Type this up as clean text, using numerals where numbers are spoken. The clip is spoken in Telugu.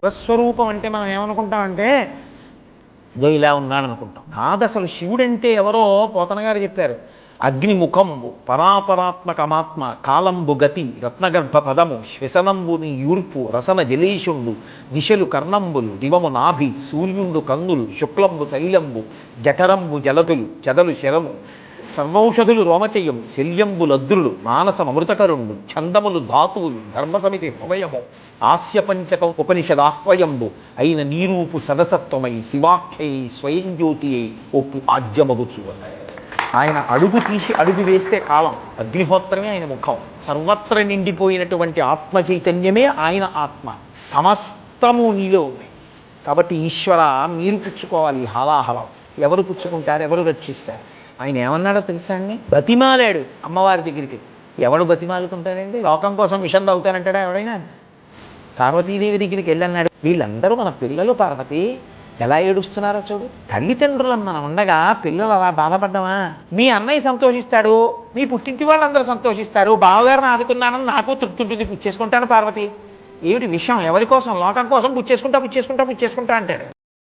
శివస్వరూపం అంటే మనం ఏమనుకుంటామంటే ఇదో ఇలా ఉన్నాడు అనుకుంటాం. కాదు, అసలు శివుడంటే ఎవరో పోతన గారు చెప్పారు. అగ్నిముఖంబు పరాపరాత్మకమాత్మ కాలంబు గతి రత్నగర్భ పదము శ్వసనంబుని యూర్పు రసన జలీషుండు దిశలు కర్ణంబులు దివము నాభి సూర్యుండు కందులు శుక్లంబు తైలంబు జఠరంబు జలతులు చెదలు శరము సర్వౌషధులు రోమచయం శల్యంబులద్రులు మానసమృతకరుండు ఛందములు ధాతువులు ధర్మసమితి హృదయము ఆస్యపంచక ఉపనిషదాహ్వయంబు అయిన నీరూపు సదసత్వమై శివాఖ్యై స్వయం జ్యోతి అయి ఒప్పు ఆజ్యమగుచు. ఆయన అడుగు తీసి అడుగు వేస్తే కాలం, అగ్నిహోత్రమే ఆయన ముఖం. సర్వత్ర నిండిపోయినటువంటి ఆత్మ చైతన్యమే ఆయన ఆత్మ. సమస్తము నీలో ఉన్నాయి. కాబట్టి ఈశ్వర మీరు పుచ్చుకోవాలి హాలాహలం. ఎవరు పుచ్చుకుంటారు, ఎవరు రక్షిస్తారు? ఆయన ఏమన్నాడో తెలుసా అండి? బతిమాలాడు అమ్మవారి దగ్గరికి. ఎవడు బతిమాలుతుంటాడండి? లోకం కోసం విషం తాగుతానంటాడా ఎవడైనా? పార్వతీదేవి దగ్గరికి వెళ్ళన్నాడు. వీళ్ళందరూ మన పిల్లలు పార్వతి, ఎలా ఏడుస్తున్నారో చూడు. తల్లిదండ్రులను మనం ఉండగా పిల్లలు అలా బాధపడ్డామా? మీ అన్నయ్య సంతోషిస్తాడు, మీ పుట్టింటి వాళ్ళందరూ సంతోషిస్తారు, బావగారిని ఆదుకున్నానని నాకు తృప్తి ఉంటుంది, పుచ్చేసుకుంటాను పార్వతి. ఏమిటి విషయం? ఎవరి కోసం? లోకం కోసం పుచ్చేసుకుంటా అంటాడు.